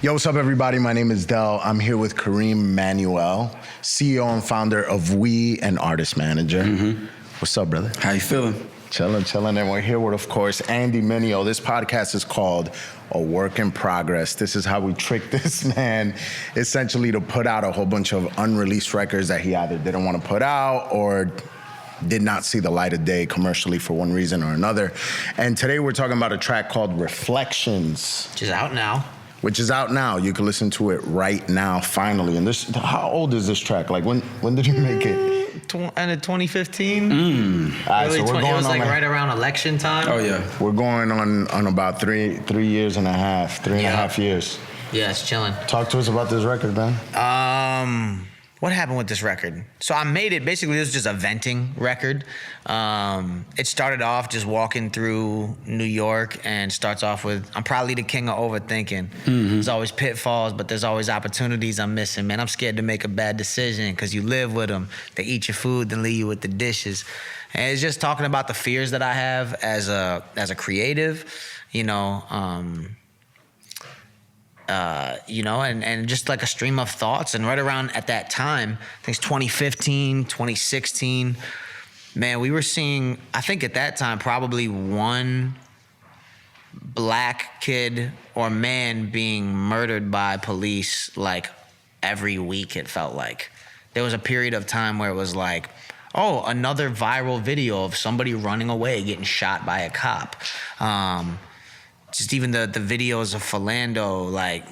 Yo, what's up, everybody? My name is Del. I'm here with Kareem Manuel, CEO and founder of We and Artist Manager. What's up, brother? How you feeling? Chilling. And we're here with, of course, Andy Mineo. This podcast is called A Work in Progress. This is how we trick this man, essentially, to put out a whole bunch of unreleased records that he either didn't want to put out or did not see the light of day commercially for one reason or another. And today we're talking about a track called Reflections. Which is out now. You can listen to it right now, finally. And this, how old is this track? Like, when did you make it? End of 2015. All right, so we're going it was on like right around election time. Oh yeah. We're going on about three years and a half, three and a half years. Yeah, it's chilling. Talk to us about this record, man. What happened with this record? So I made it, basically it was just a venting record. It started off just walking through New York and starts off with, I'm probably the king of overthinking. There's always pitfalls, but there's always opportunities I'm missing. Man, I'm scared to make a bad decision because you live with them. They eat your food, then leave you with the dishes. And it's just talking about the fears that I have as a creative, and just like a stream of thoughts. And right around at that time, I think it's 2015, 2016, man, we were seeing, I think at that time, probably one black kid or man being murdered by police like every week, it felt like. There was a period of time where it was like, oh, another viral video of somebody running away, getting shot by a cop. Just even the videos of Philando, like,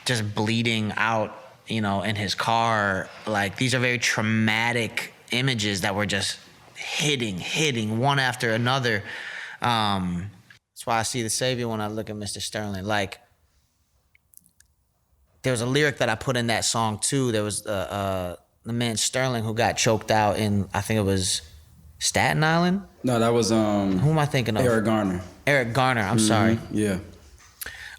just bleeding out, in his car. Like, these are very traumatic images that were just hitting one after another. That's why I see the savior when I look at Mr. Sterling. Like, there was a lyric that I put in that song, too. There was the man Sterling who got choked out in, I think it was Staten Island? No, that was... Who am I thinking of? Eric Garner. Eric Garner, I'm sorry. Yeah.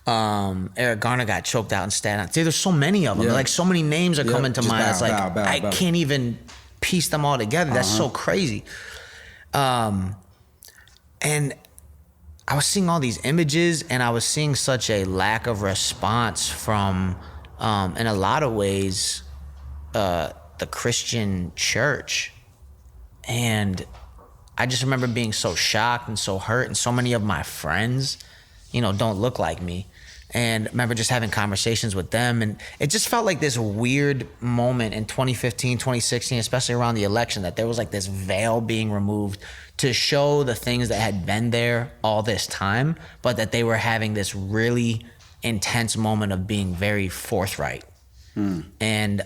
Eric Garner got choked out in Staten Island. There's so many of them. Yeah. Like, so many names are coming to mind. It's like, I can't even piece them all together. That's so crazy. And I was seeing all these images, and I was seeing such a lack of response from, in a lot of ways, the Christian church. And I just remember being so shocked and so hurt, and so many of my friends, don't look like me. And I remember just having conversations with them, and it just felt like this weird moment in 2015, 2016, especially around the election, that there was like this veil being removed to show the things that had been there all this time, but that they were having this really intense moment of being very forthright. And,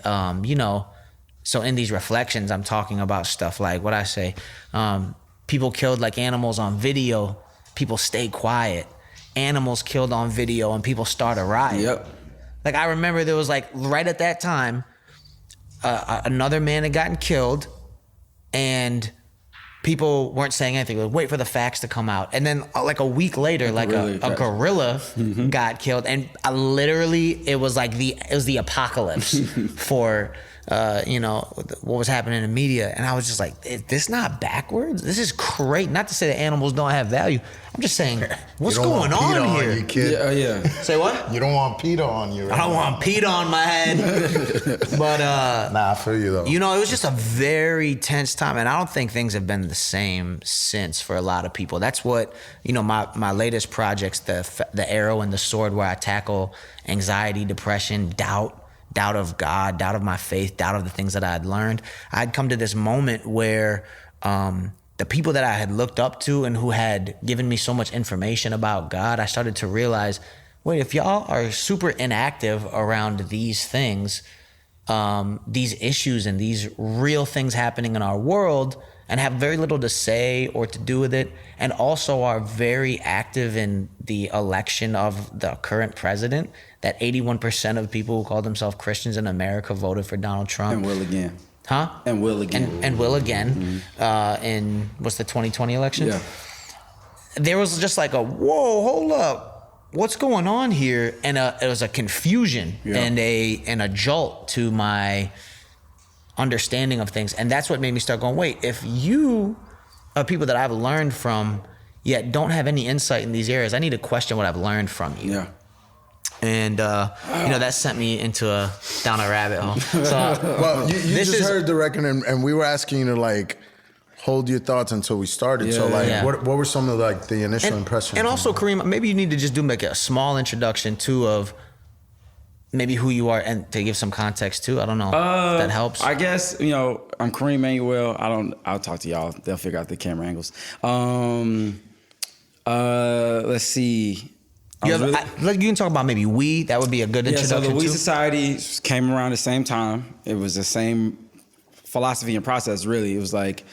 so in these reflections, I'm talking about stuff like what I say, people killed like animals on video, people stay quiet. Animals killed on video and people start a riot. Yep. Like, I remember there was like, right at that time, another man had gotten killed and people weren't saying anything. Like, wait for the facts to come out. And then like a week later, like a gorilla got killed. And it was like the apocalypse for, what was happening in the media. And I was just like, is this not backwards? This is great. Not to say that animals don't have value. I'm just saying, what's going on here? You, kid. Yeah. Say what? You don't want PETA on you. Right? I don't want PETA on my head. But I feel you though. it was just a very tense time, and I don't think things have been the same since for a lot of people. That's what my latest projects, the Arrow and the Sword, where I tackle anxiety, depression, doubt of God, doubt of my faith, doubt of the things that I had learned. I'd come to this moment where the people that I had looked up to and who had given me so much information about God, I started to realize, wait, if y'all are super inactive around these things, these issues and these real things happening in our world, and have very little to say or to do with it, and also are very active in the election of the current president, that 81% of people who call themselves Christians in America voted for Donald Trump. And will again. Huh? And will again. And will again in, what's the 2020 election? Yeah. There was just like whoa, hold up. What's going on here? And it was a confusion and a jolt to my understanding of things. And that's what made me start going, wait, if you are people that I've learned from, yet don't have any insight in these areas, I need to question what I've learned from you. Yeah. And that sent me down a rabbit hole. So well, you just heard the record, and we were asking you to like hold your thoughts until we started. So like, what were some of like the initial impressions? And also, Kareem, maybe you need to just do like a small introduction too of maybe who you are and to give some context too. I don't know if that helps. I guess, I'm Kareem Manuel. I'll talk to y'all. They'll figure out the camera angles. Let's see. You can talk about maybe We. That would be a good introduction. So the We too. Society came around the same time. It was the same philosophy and process, really. It was like,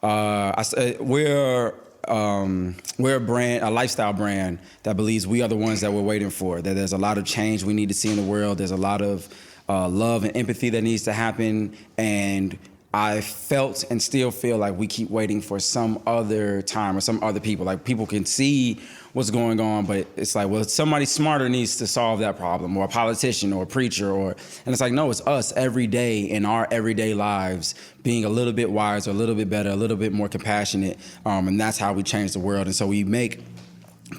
we're a brand, a lifestyle brand that believes we are the ones that we're waiting for, that there's a lot of change we need to see in the world. There's a lot of love and empathy that needs to happen. And I felt and still feel like we keep waiting for some other time or some other people. Like people can see what's going on, but it's like, well, somebody smarter needs to solve that problem, or a politician or a preacher, and it's like, no, it's us every day in our everyday lives being a little bit wiser, a little bit better, a little bit more compassionate, and that's how we change the world. And so we make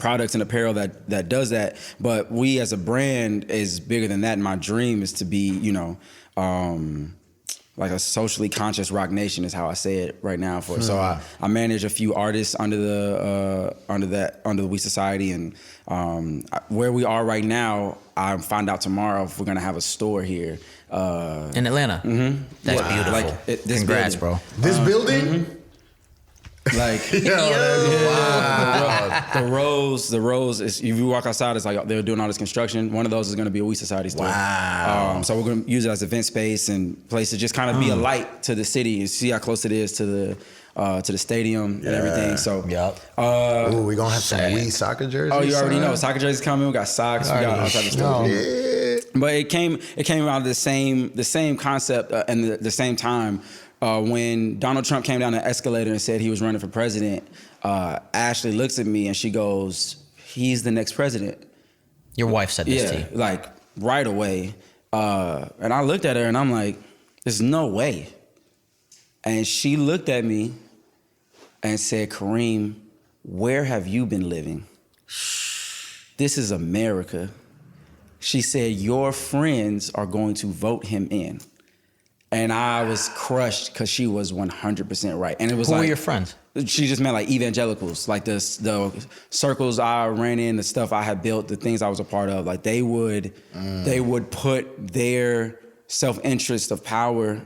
products and apparel that does that, but we as a brand is bigger than that. And my dream is to be, like a socially conscious rock nation is how I say it right now. So I manage a few artists under the We Society, and where we are right now, I find out tomorrow if we're gonna have a store here in Atlanta. Mm-hmm. That's beautiful. Like Congrats, bro. This building. Mm-hmm. Like wow. The Rose is, if you walk outside, it's like they're doing all this construction. One of those is going to be a We Society store. Wow. So we're going to use it as an event space and place to just kind of be a light to the city and see how close it is to the stadium and everything. So ooh, we're gonna have some We soccer jerseys. Oh, you already know soccer jerseys coming. We got socks. We got all types of stuff. Yeah. But it came out of the same concept and the same time. When Donald Trump came down the escalator and said he was running for president, Ashley looks at me and she goes, "He's the next president." Your wife said this to you. Like right away. And I looked at her and I'm like, "There's no way." And she looked at me and said, "Kareem, where have you been living? This is America." She said, "Your friends are going to vote him in." And I was crushed because she was 100% right. And it was Who like, were your friends? She just meant like evangelicals, like the circles I ran in, the stuff I had built, the things I was a part of. Like they would put their self-interest of power,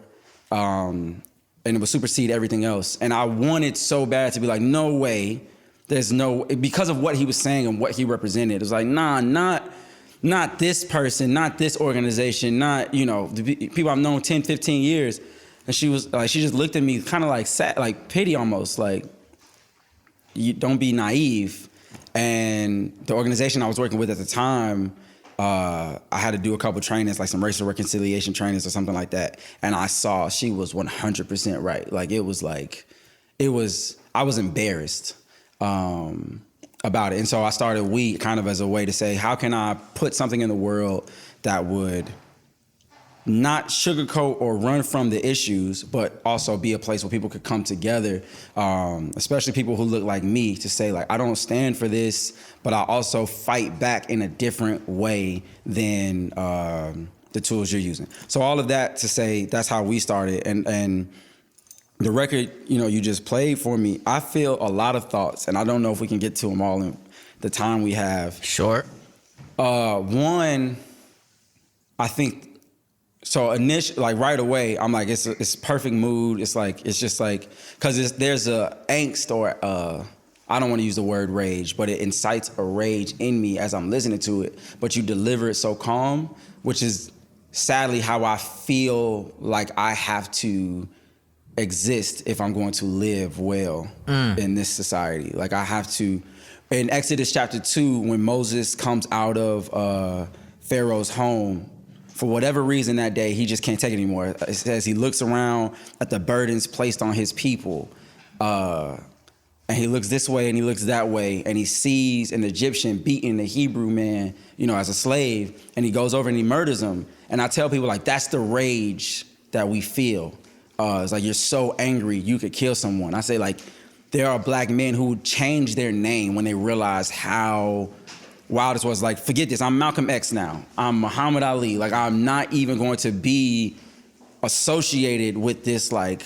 and it would supersede everything else. And I wanted so bad to be like, no way, because of what he was saying and what he represented. It was like, nah, not this person, not this organization, not, the people I've known 10, 15 years. And she was like, she just looked at me kind of like sad, like pity almost, like, you don't be naive. And the organization I was working with at the time, I had to do a couple trainings, like some racial reconciliation trainings or something like that. And I saw she was 100% right. Like, I was embarrassed. About it. And so I started We kind of as a way to say, how can I put something in the world that would not sugarcoat or run from the issues, but also be a place where people could come together, especially people who look like me, to say like, I don't stand for this, but I also fight back in a different way than the tools you're using. So all of that to say, that's how we started. And the record, you just played for me, I feel a lot of thoughts, and I don't know if we can get to them all in the time we have. Sure. One, I think, so initially, like right away, I'm like, it's perfect mood. It's just like, because there's a angst or I don't want to use the word rage, but it incites a rage in me as I'm listening to it. But you deliver it so calm, which is sadly how I feel like I have to exist if I'm going to live well in this society. Like I have to, in Exodus chapter 2, when Moses comes out of Pharaoh's home, for whatever reason that day, he just can't take it anymore. It says he looks around at the burdens placed on his people, and he looks this way and he looks that way, and he sees an Egyptian beating a Hebrew man, as a slave, and he goes over and he murders him. And I tell people, like, that's the rage that we feel. It's like, you're so angry you could kill someone. I say, like, there are black men who change their name when they realize how wildest was like, forget this, I'm Malcolm X now. I'm Muhammad Ali. Like, I'm not even going to be associated with this like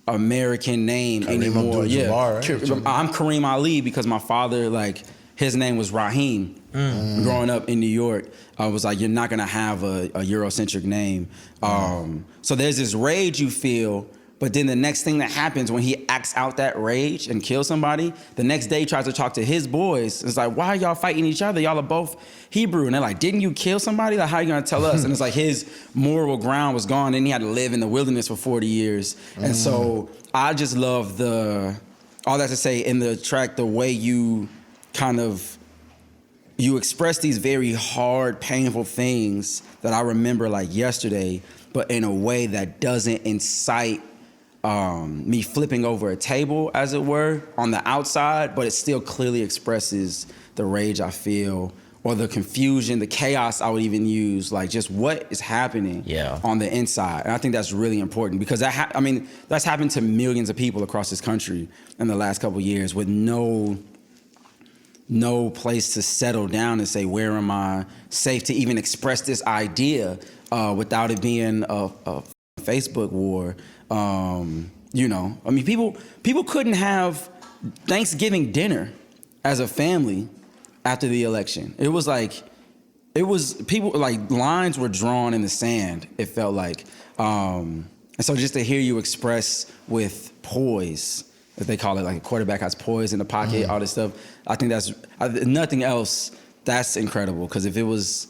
American name Kareem anymore. Abdul-Jabbar, right? I'm Kareem Ali because my father, like, his name was Raheem. Growing up in New York, I was like, you're not gonna have a Eurocentric name. So there's this rage you feel, but then the next thing that happens when he acts out that rage and kills somebody, the next day he tries to talk to his boys. It's like, why are y'all fighting each other? Y'all are both Hebrew. And they're like, didn't you kill somebody? Like, how are you gonna tell us? And it's like his moral ground was gone, and he had to live in the wilderness for 40 years. And so I just love all that to say, in the track, the way you kind of, you express these very hard, painful things that I remember like yesterday, but in a way that doesn't incite me flipping over a table, as it were, on the outside, but it still clearly expresses the rage I feel, or the confusion, the chaos I would even use, like just what is happening on the inside. And I think that's really important, because that's happened to millions of people across this country in the last couple of years with no place to settle down and say, where am I safe to even express this idea without it being a Facebook war. People couldn't have Thanksgiving dinner as a family after the election. It was people, like, lines were drawn in the sand, it felt like. And so just to hear you express with poise, as they call it, like a quarterback has poise in the pocket, all this stuff. I think that's nothing else. That's incredible, because if it was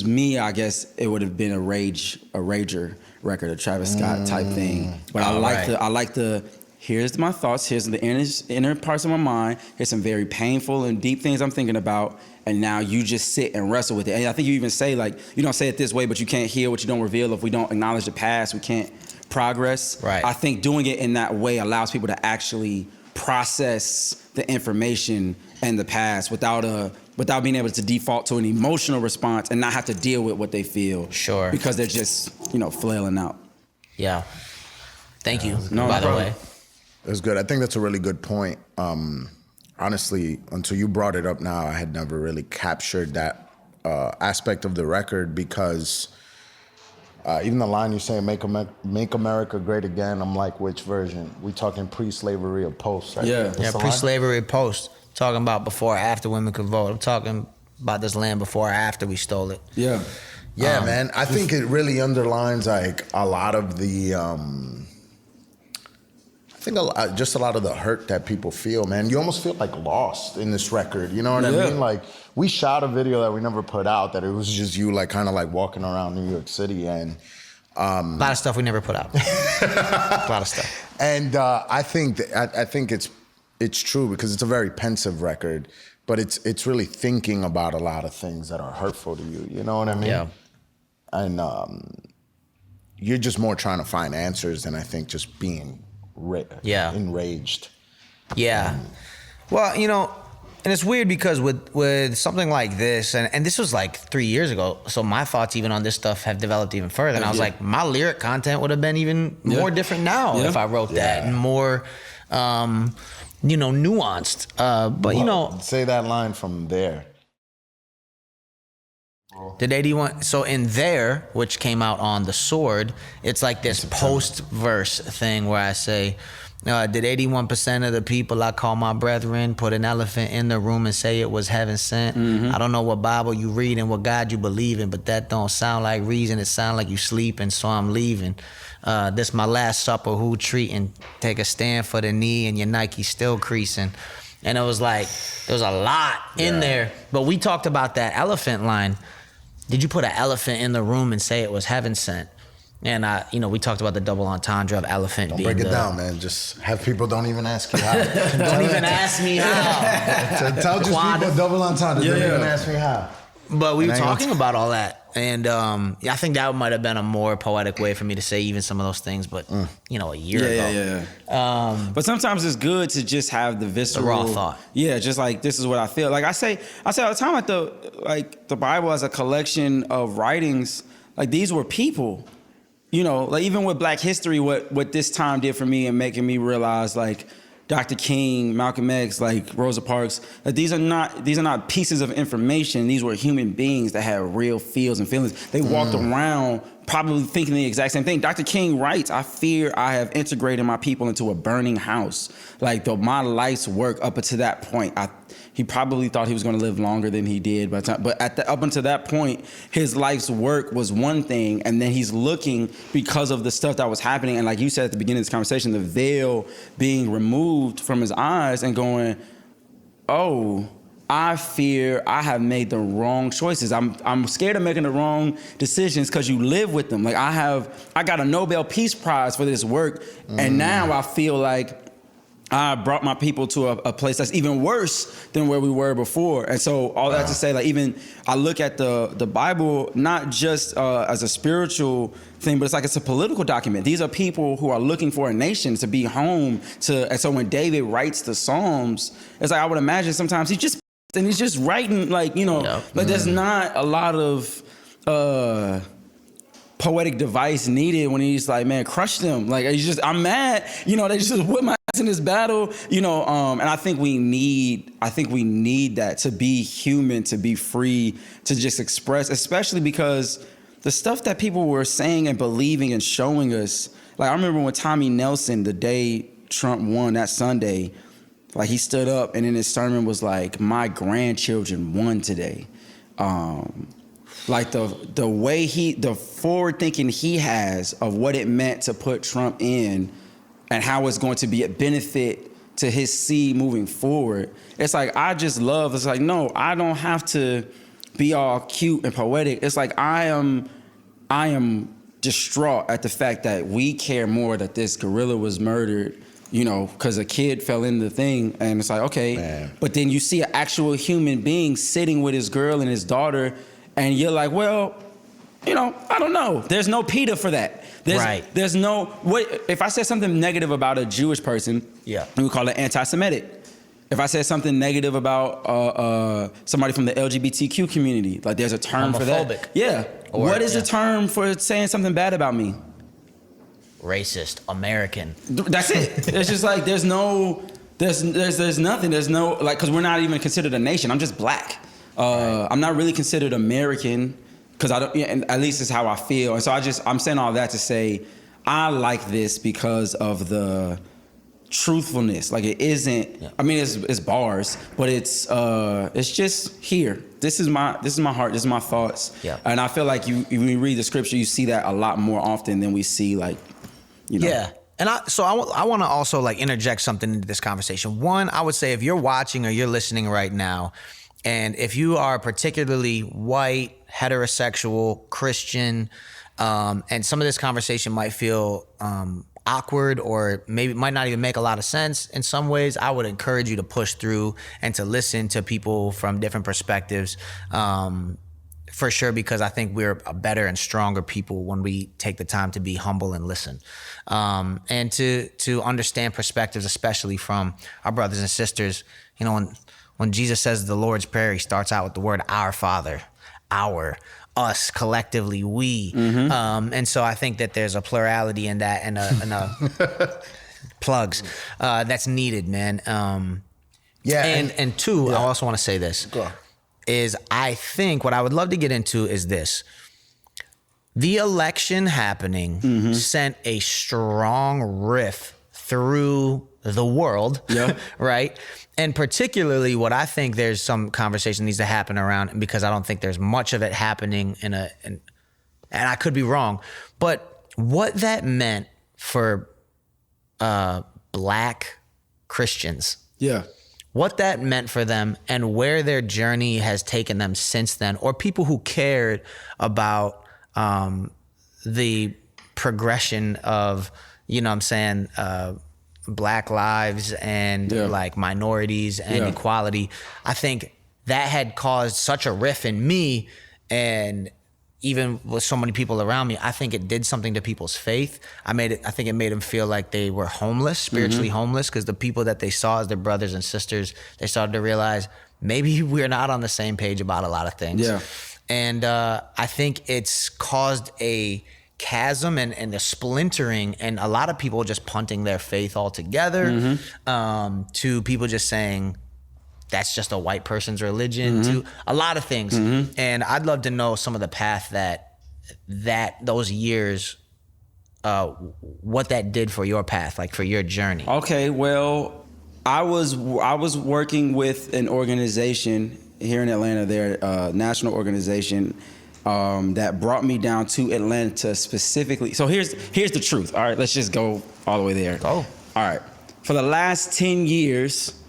me, I guess it would have been a rager record, a Travis Scott type thing. But I like the here's my thoughts, here's the inner parts of my mind, here's some very painful and deep things I'm thinking about, and now you just sit and wrestle with it. And I think you even say, like, you don't say it this way, but you can't heal what you don't reveal. If we don't acknowledge the past, we can't progress. Right. I think doing it in that way allows people to actually process the information and the past without being able to default to an emotional response and not have to deal with what they feel. Sure. Because they're just, flailing out. Yeah. Thank you, No by the problem. way. That's good. I think that's a really good point. Honestly, until you brought it up now, I had never really captured that aspect of the record, because even the line you say, make America great again, I'm like, which version? We talking pre-slavery or post? Right? Yeah. What's the line? Pre-slavery post. Talking about before or after women could vote. I'm talking about this land before or after we stole it. Yeah. Yeah, man. I think it really underlines like a lot of the, just a lot of the hurt that people feel, man. You almost feel like lost in this record. You know what I mean? Like, we shot a video that we never put out, that it was just you, like, kind of like walking around New York City, and a lot of stuff we never put out. A lot of stuff. And I think it's true, because it's a very pensive record, but it's really thinking about a lot of things that are hurtful to you. You know what I mean? Yeah. And you're just more trying to find answers than I think just being enraged. Yeah. Well, and it's weird, because with something like this, and this was like 3 years ago, so my thoughts even on this stuff have developed even further. And I was like, my lyric content would have been even more different now if I wrote that, and more, nuanced. But say that line from there. Did 81? So in There, which came out on The Sword, it's like this post-verse thing where I say, did 81% of the people I call my brethren put an elephant in the room and say it was heaven sent? I don't know what Bible you read and what God you believe in, but that don't sound like reason. It sound like you sleeping, so I'm leaving. This my last supper, who treating? Take a stand for the knee and your Nike still creasing. And it was like, there was a lot in there. But we talked about that elephant line. Did you put an elephant in the room and say it was heaven sent? And we talked about the double entendre of elephant. Don't break it down, man. Just have people don't even ask you how. Don't even ask me how. Tell just people double entendre. Don't even ask me how. But we were talking about all that. And I think that might have been a more poetic way for me to say even some of those things, but a year ago. Yeah. But sometimes it's good to just have the visceral, the raw thought. Yeah, just like, this is what I feel. Like I say all the time, like the Bible as a collection of writings, like these were people. Like even with Black history, what this time did for me and making me realize, like, Dr. King, Malcolm X, like Rosa Parks, like these are not pieces of information. These were human beings that had real feels and feelings. They walked around probably thinking the exact same thing. Dr. King writes, I fear I have integrated my people into a burning house. Like my life's work up until that point, he probably thought he was going to live longer than he did. But up until that point, his life's work was one thing, and then he's looking because of the stuff that was happening. And like you said at the beginning of this conversation, the veil being removed from his eyes and going, oh, I fear I have made the wrong choices. I'm scared of making the wrong decisions because you live with them. Like I got a Nobel Peace Prize for this work, and now I feel like I brought my people to a place that's even worse than where we were before. And so all that to say, like even I look at the Bible not just as a spiritual thing, but it's a political document. These are people who are looking for a nation to be home to. And so when David writes the Psalms, it's like I would imagine sometimes he's just writing there's not a lot of poetic device needed when he's like, man, crush them. Like I'm mad, they just whip my ass in this battle, and I think we need that to be human, to be free, to just express, especially because the stuff that people were saying and believing and showing us. Like I remember when Tommy Nelson, the day Trump won that Sunday, like he stood up and in his sermon was like, my grandchildren won today. Like the way the forward thinking he has of what it meant to put Trump in and how it's going to be a benefit to his seed moving forward. It's like, it's like, no, I don't have to be all cute and poetic. It's like, I am distraught at the fact that we care more that this gorilla was murdered, because a kid fell in the thing, and it's like, okay. Man. But then you see an actual human being sitting with his girl and his daughter, and you're like, well, I don't know. There's no PETA for that. There's no, if I said something negative about a Jewish person, we would call it anti-Semitic. If I said something negative about somebody from the LGBTQ community, like there's a term for that. Yeah. What is the term for saying something bad about me? Racist, American. That's it. It's just like there's nothing. There's no, like, because we're not even considered a nation. I'm just black. I'm not really considered American because I don't. And at least it's how I feel. And so I'm saying all that to say I like this because of the truthfulness. Like it isn't. Yeah. I mean, it's bars, but it's just here. This is my heart. This is my thoughts. Yeah. And I feel like when you read the scripture, you see that a lot more often than we see Yeah. And I want to also interject something into this conversation. One, I would say if you're watching or you're listening right now, and if you are particularly white, heterosexual, Christian, and some of this conversation might feel awkward or maybe might not even make a lot of sense in some ways, I would encourage you to push through and to listen to people from different perspectives. For sure, because I think we're a better and stronger people when we take the time to be humble and listen, and to understand perspectives, especially from our brothers and sisters. When Jesus says the Lord's Prayer, he starts out with the word "Our Father," our, us, collectively, we, and so I think that there's a plurality in that and a plugs that's needed, man. And two, I also want to say this. Is I think what I would love to get into is this. The election happening sent a strong riff through the world, right? And particularly what I think there's some conversation needs to happen around, because I don't think there's much of it happening and I could be wrong, but what that meant for Black Christians. Yeah. What that meant for them and where their journey has taken them since then, or people who cared about the progression of, Black lives and minorities and equality. I think that had caused such a rift in me, and even with so many people around me, I think it did something to people's faith. I think it made them feel like they were homeless, spiritually homeless, because the people that they saw as their brothers and sisters, they started to realize maybe we're not on the same page about a lot of things. Yeah. And I think it's caused a chasm and the splintering, and a lot of people just punting their faith altogether, to people just saying that's just a white person's religion, to a lot of things. And I'd love to know some of the path that those years, what that did for your path, like for your journey. Okay, well, I was working with an organization here in Atlanta, their national organization, that brought me down to Atlanta specifically. So here's the truth. All right, let's just go all the way there. Go. All right. For the last 10 years,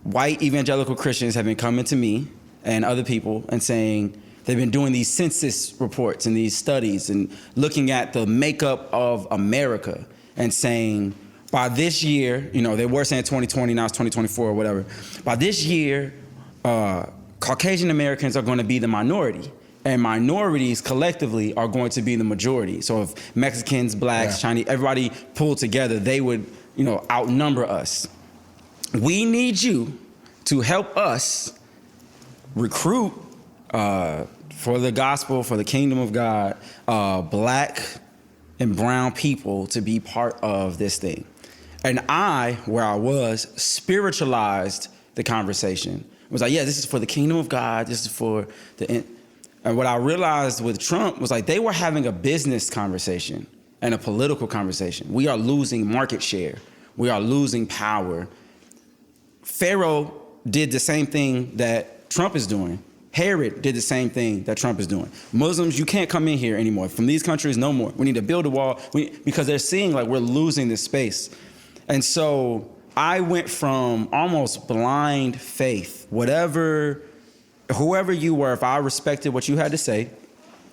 white evangelical Christians have been coming to me and other people and saying they've been doing these census reports and these studies and looking at the makeup of America and saying, by this year, you know, they were saying 2020, now it's 2024 or whatever. By this year, Caucasian Americans are going to be the minority, and minorities collectively are going to be the majority. So if Mexicans, blacks, Chinese, everybody pulled together, they would, you know, outnumber us. We need you to help us recruit for the gospel, for the kingdom of God, black and brown people to be part of this thing. And where I was, spiritualized the conversation. It was like, yeah, this is for the kingdom of God. This is for the... And what I realized with Trump was like they were having a business conversation and a political conversation. We are losing market share. We are losing power. Pharaoh did the same thing that Trump is doing. Herod did the same thing that Trump is doing. Muslims, you can't come in here anymore. From these countries, no more. We need to build a wall because they're seeing like we're losing this space. And so I went from almost blind faith, whoever you were, if I respected what you had to say,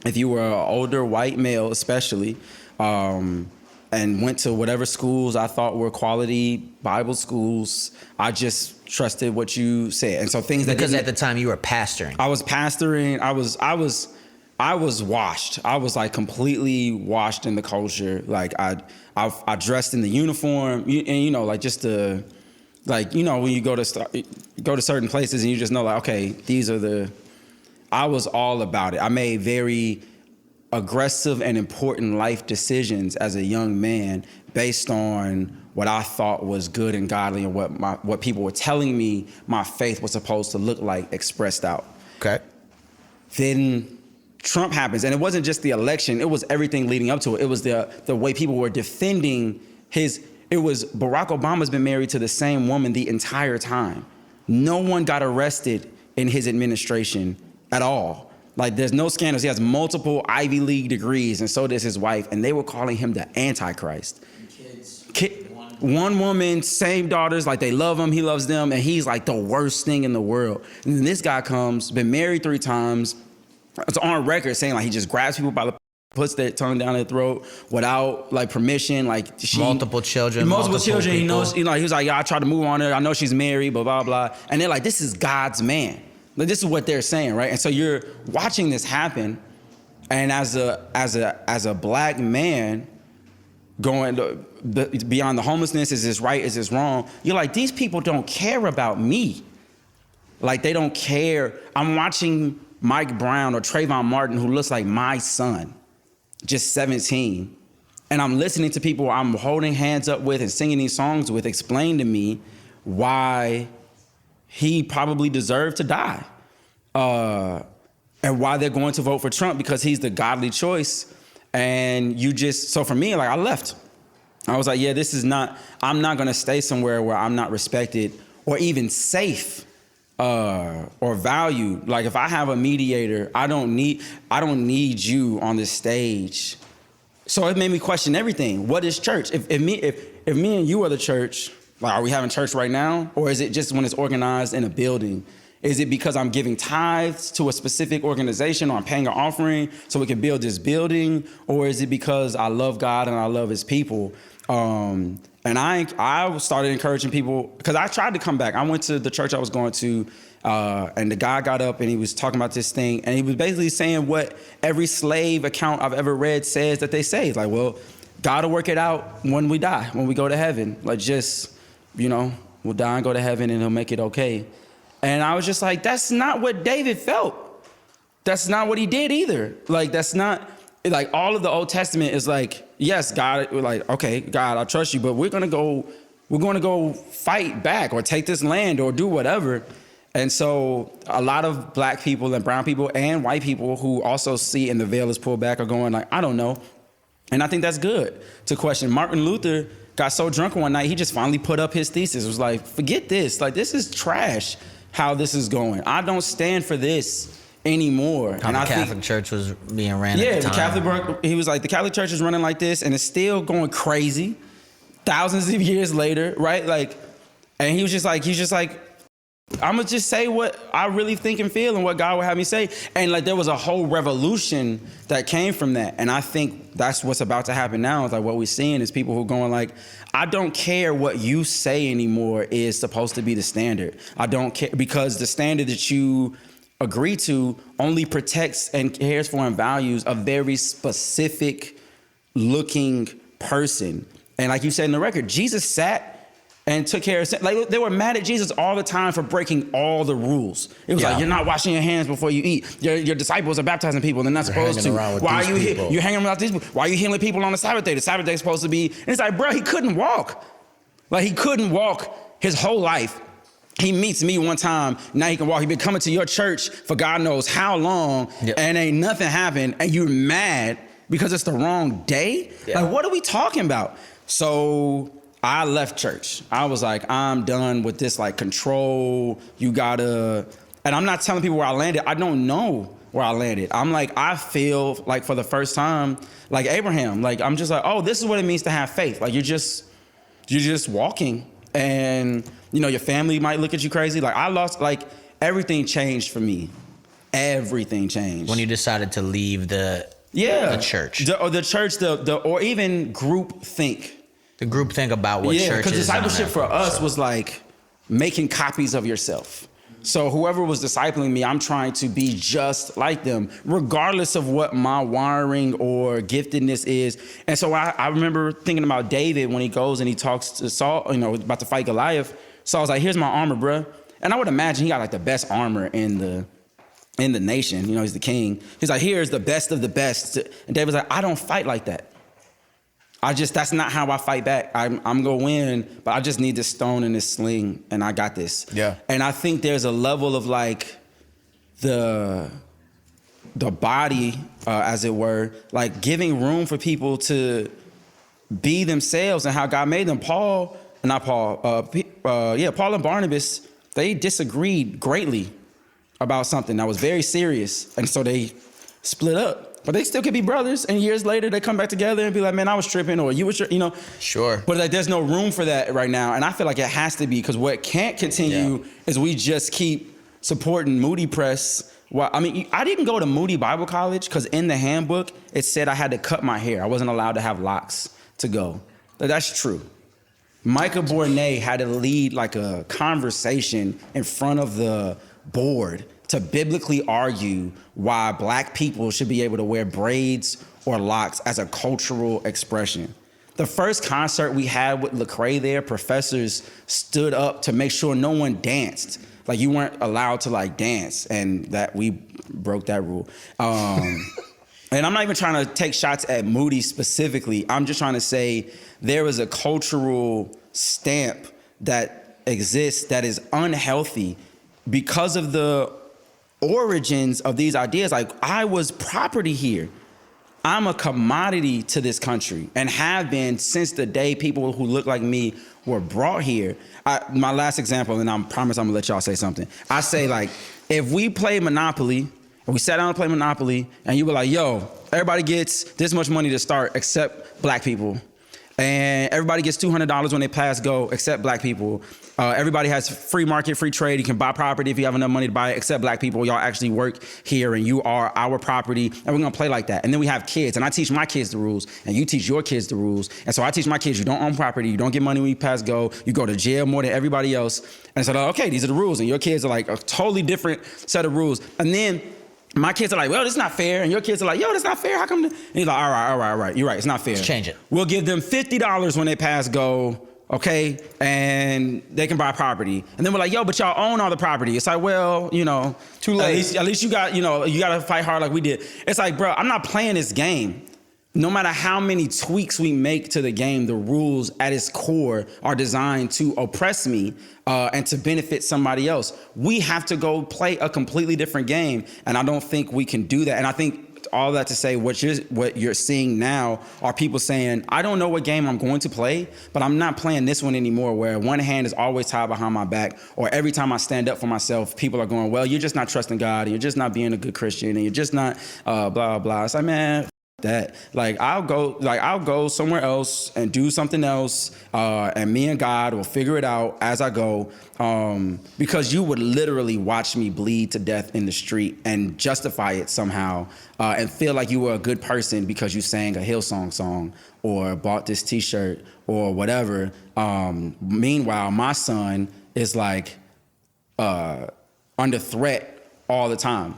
if you were an older white male especially, and went to whatever schools I thought were quality Bible schools, I just trusted what you said. And so things that... Because at the time you were pastoring. I was pastoring. I was washed. I was like completely washed in the culture. Like I dressed in the uniform, and you know, like just the... Like, you know, when you go to certain places and you just know, like, okay, I was all about it. I made very aggressive and important life decisions as a young man based on what I thought was good and godly and what people were telling me my faith was supposed to look like expressed out. Okay. Then Trump happens, and it wasn't just the election, it was everything leading up to it. It was the way people were defending it was Barack Obama's been married to the same woman the entire time. No one got arrested in his administration at all. Like there's no scandals. He has multiple Ivy League degrees, and so does his wife, and they were calling him the Antichrist. Kids. One woman, same daughters, like they love him, he loves them, and he's like the worst thing in the world. And then this guy comes, been married 3 times. It's on record saying like he just grabs people by the puts their tongue down their throat without like permission, like multiple children. He knows, you know, he was like, yeah, I tried to move on her. I know she's married, blah, blah, blah. And they're like, this is God's man. Like, this is what they're saying, right? And so you're watching this happen. And as a black man going beyond the homelessness, is this right? Is this wrong? You're like, these people don't care about me. Like they don't care. I'm watching Mike Brown or Trayvon Martin, who looks like my son, just 17. And I'm listening to people I'm holding hands up with and singing these songs with explain to me why he probably deserved to die. And why they're going to vote for Trump, because he's the godly choice. And so for me, like I left. I was like, yeah, I'm not gonna stay somewhere where I'm not respected or even safe or valued. Like if I have a mediator, I don't need you on this stage. So it made me question everything. What is church? If me and you are the church, like are we having church right now? Or is it just when it's organized in a building? Is it because I'm giving tithes to a specific organization or I'm paying an offering so we can build this building? Or is it because I love God and I love his people? And I started encouraging people, because I tried to come back. I went to the church I was going to, and the guy got up and he was talking about this thing, and he was basically saying what every slave account I've ever read says that they say. It's like, well, God will work it out when we die, when we go to heaven. Like just, we'll die and go to heaven and he'll make it okay. And I was just like, that's not what David felt. That's not what he did either. Like, that's not, like all of the Old Testament is like, yes, God, like, okay, God, I trust you, but we're gonna go fight back or take this land or do whatever. And so a lot of black people and brown people and white people who also see and the veil is pulled back are going like, I don't know. And I think that's good to question. Martin Luther got so drunk one night, he just finally put up his thesis. It was like, forget this. Like, this is trash how this is going. I don't stand for this anymore. How the Catholic Church was being ran at the time. He was like, the Catholic Church is running like this and it's still going crazy thousands of years later, right? Like, and he was just like, I'm gonna just say what I really think and feel and what God would have me say. And like, there was a whole revolution that came from that. And I think that's what's about to happen now. It's like what we're seeing is people who are going like, I don't care what you say anymore is supposed to be the standard. I don't care, because the standard that you agree to only protects and cares for and values a very specific looking person. And like you said in the record, Jesus sat and took care of sin. Like, they were mad at Jesus all the time for breaking all the rules. It was like, you're not washing your hands before you eat. Your disciples are baptizing people. They're not supposed to. Why are you here? You're hanging around with these people. Why are you healing people on the Sabbath day? The Sabbath day is supposed to be. And it's like, bro, he couldn't walk. Like, he couldn't walk his whole life. He meets me one time. Now he can walk. He been coming to your church for God knows how long, and ain't nothing happened. And you're mad because it's the wrong day. Like, what are we talking about? So I left church. I was like, I'm done with this, like, control. You gotta, and I'm not telling people where I landed. I don't know where I landed. I'm like, I feel like for the first time, like Abraham, like, I'm just like, oh, this is what it means to have faith. Like, you're just walking, and, you know, your family might look at you crazy. Like, I lost, like, everything changed for me. Everything changed. When you decided to leave the church. The church, or even group think. The group think about what church is. Because discipleship for us was like making copies of yourself. So whoever was discipling me, I'm trying to be just like them, regardless of what my wiring or giftedness is. And so I remember thinking about David when he goes and he talks to Saul, you know, about to fight Goliath. Saul's like, here's my armor, bruh. And I would imagine he got like the best armor in the nation. You know, he's the king. He's like, here's the best of the best. And David's like, I don't fight like that. That's not how I fight back. I'm gonna win, but I just need this stone and this sling, and I got this. Yeah. And I think there's a level of like the body, as it were, like giving room for people to be themselves and how God made them. Paul and Barnabas, they disagreed greatly about something that was very serious, and so they split up. But they still could be brothers, and years later they come back together and be like, man, I was tripping, or you were, you know. Sure. But like, there's no room for that right now, and I feel like it has to be, because what can't continue is we just keep supporting Moody Press. Well, I mean, I didn't go to Moody Bible College because in the handbook it said I had to cut my hair. I wasn't allowed to have locks to go. That's true. Micah Bournet had to lead like a conversation in front of the board to biblically argue why black people should be able to wear braids or locks as a cultural expression. The first concert we had with Lecrae there, professors stood up to make sure no one danced. Like, you weren't allowed to like dance, and that we broke that rule. And I'm not even trying to take shots at Moody specifically. I'm just trying to say there is a cultural stamp that exists that is unhealthy because of the origins of these ideas. Like, I was property here. I'm a commodity to this country and have been since the day people who look like me were brought here. My last example, and I promise I'm gonna let y'all say something. I say, like, if we play Monopoly, and we sat down and play Monopoly, and you were like, yo, everybody gets this much money to start except black people. And everybody gets $200 when they pass go, except black people. Everybody has free market, free trade. You can buy property if you have enough money to buy it, except black people. Y'all actually work here, and you are our property, and we're gonna play like that. And then we have kids, and I teach my kids the rules, and you teach your kids the rules. And so I teach my kids, you don't own property, you don't get money when you pass go, you go to jail more than everybody else. And so, okay, these are the rules, and your kids are like a totally different set of rules. And then my kids are like, well, this is not fair. And your kids are like, yo, this is not fair. How come? And he's like, all right. You're right. It's not fair. Let's change it. We'll give them $50 when they pass go okay, and they can buy property. And then we're like, yo, but y'all own all the property. It's like, well, you know, Too late. At least you got, you know, you got to fight hard like we did. It's like, bro, I'm not playing this game. No matter how many tweaks we make to the game, the rules at its core are designed to oppress me and to benefit somebody else. We have to go play a completely different game, and I don't think we can do that. And I think all that to say, what you're seeing now are people saying, I don't know what game I'm going to play, but I'm not playing this one anymore, where one hand is always tied behind my back, or every time I stand up for myself, people are going, well, you're just not trusting God, and you're just not being a good Christian, and you're just not blah, blah, blah. It's like, man, that. Like, I'll go somewhere else and do something else, and me and God will figure it out as I go, because you would literally watch me bleed to death in the street and justify it somehow, and feel like you were a good person because you sang a Hillsong song or bought this t-shirt or whatever. Meanwhile, my son is like under threat all the time.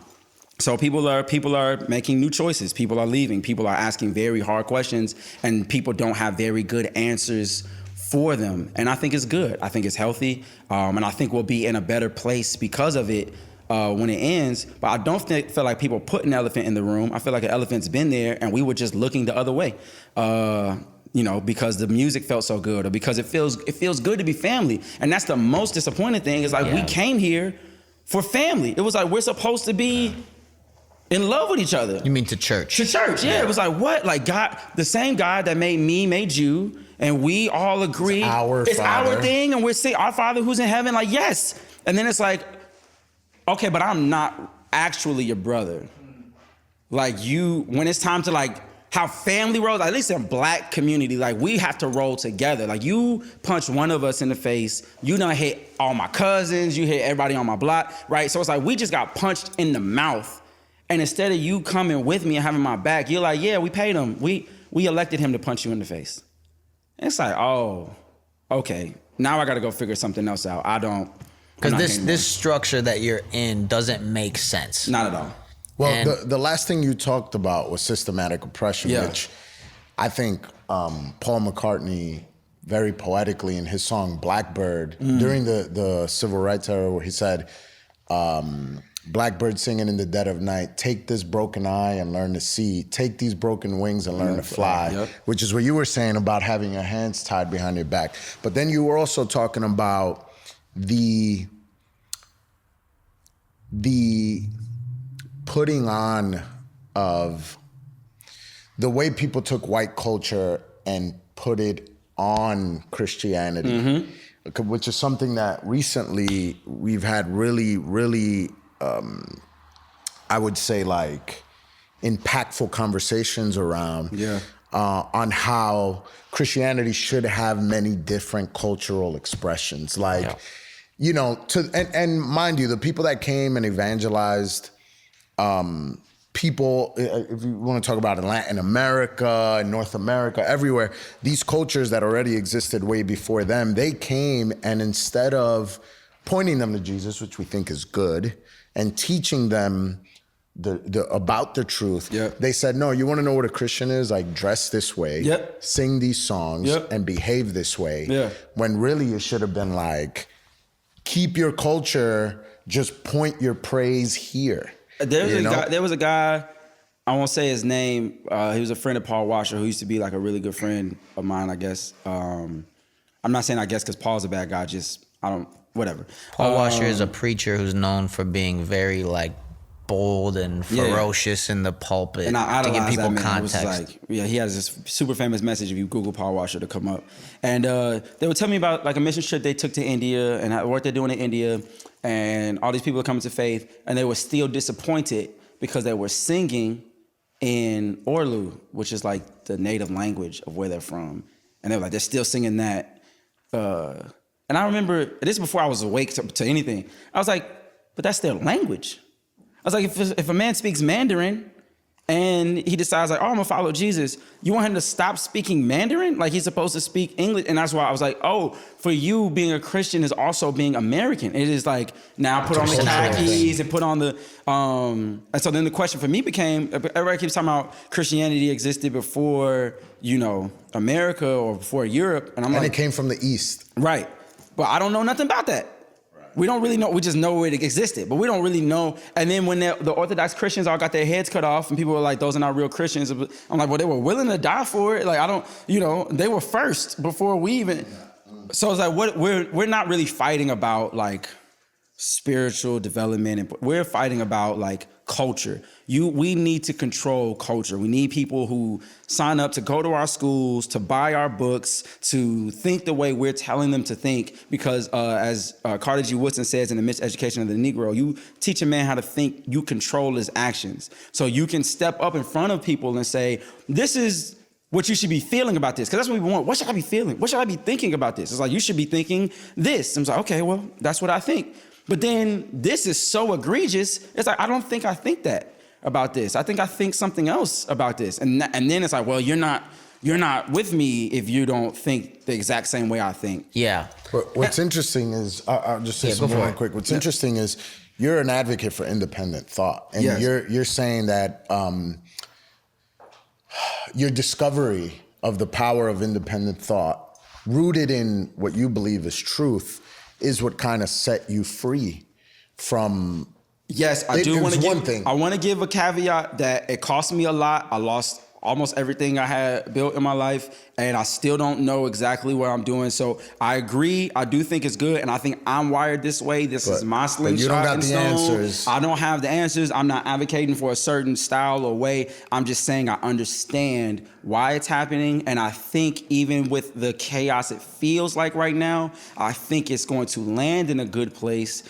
So people are making new choices. People are leaving. People are asking very hard questions, and people don't have very good answers for them. And I think it's good. I think it's healthy, and I think we'll be in a better place because of it when it ends. But I don't feel like people put an elephant in the room. I feel like an elephant's been there, and we were just looking the other way. You know, because the music felt so good, or because it feels good to be family. And that's the most disappointing thing. Is like, we came here for family. It was like, we're supposed to be in love with each other. You mean to church? To church, yeah. It was like, what? Like, God, the same God that made me, made you, and we all agree it's our thing, and we're saying, our Father who's in heaven, like, yes. And then it's like, okay, but I'm not actually your brother. Like, when it's time to, like, how family rolls, at least in Black community, like, we have to roll together. Like, you punch one of us in the face, you done hit all my cousins, you hit everybody on my block, right? So it's like, we just got punched in the mouth. And instead of you coming with me and having my back, you're like, yeah, we paid him. We elected him to punch you in the face. And it's like, oh, okay. Now I got to go figure something else out. Because this structure that you're in doesn't make sense. Not at all. Well, the last thing you talked about was systematic oppression, which I think Paul McCartney very poetically in his song Blackbird during the civil rights era, where he said, Blackbird singing in the dead of night, take this broken eye and learn to see. Take these broken wings and learn to fly, which is what you were saying about having your hands tied behind your back. But then you were also talking about the putting on of the way people took white culture and put it on Christianity, which is something that recently we've had really, really, I would say, like, impactful conversations around on how Christianity should have many different cultural expressions. Like, you know, and mind you, the people that came and evangelized, people, if you want to talk about in Latin America, in North America, everywhere, these cultures that already existed way before them, they came, and instead of pointing them to Jesus, which we think is good, and teaching them about the truth, they said, no, you want to know what a Christian is? Like, dress this way, sing these songs, and behave this way. When really it should have been like, keep your culture, just point your praise here. There was a guy, I won't say his name, he was a friend of Paul Washer, who used to be like a really good friend of mine, I guess. I'm not saying I guess because Paul's a bad guy, whatever. Paul Washer is a preacher who's known for being very, like, bold and ferocious in the pulpit, and I to give people that man. context. It was like, he has this super famous message if you Google Paul Washer to come up. And they would tell me about, like, a mission trip they took to India and what they're doing in India, and all these people are coming to faith, and they were still disappointed because they were singing in Urdu, which is like the native language of where they're from. And they were like, they're still singing that. And I remember, this is before I was awake to anything. I was like, but that's their language. I was like, if a man speaks Mandarin and he decides like, oh, I'm gonna follow Jesus. You want him to stop speaking Mandarin? Like he's supposed to speak English? And that's why I was like, oh, for you, being a Christian is also being American. It is like, now put on the khakis and put on the, and so then the question for me became, everybody keeps talking about Christianity existed before, America or before Europe. And it came from the East. Right. But I don't know nothing about that. We don't really know. We just know it existed, but we don't really know. And then when the Orthodox Christians all got their heads cut off, and people were like, "Those are not real Christians." I'm like, "Well, they were willing to die for it." Like, I don't, they were first before we even. So it's like, what we're not really fighting about like spiritual development, and we're fighting about like culture. We need to control culture. We need people who sign up to go to our schools, to buy our books, to think the way we're telling them to think. Because as Carter G. Woodson says in The Miseducation of the Negro, you teach a man how to think, you control his actions. So you can step up in front of people and say, this is what you should be feeling about this. Because that's what we want. What should I be feeling? What should I be thinking about this? It's like, you should be thinking this. I'm like, okay, well, that's what I think. But then this is so egregious. It's like, I don't think I think that about this. I think something else about this. And then it's like, well, you're not with me if you don't think the exact same way I think. Yeah. What's interesting is, I'll just say something real quick. What's interesting is you're an advocate for independent thought. And you're saying that your discovery of the power of independent thought, rooted in what you believe is truth, is what kind of set you free from. Yes, I do want to give. I want to give a caveat that it cost me a lot. I lost almost everything I had built in my life, and I still don't know exactly what I'm doing. So I agree. I do think it's good, and I think I'm wired this way. This is my slingshot. You don't got the answers. I don't have the answers. I'm not advocating for a certain style or way. I'm just saying I understand why it's happening, and I think even with the chaos it feels like right now, I think it's going to land in a good place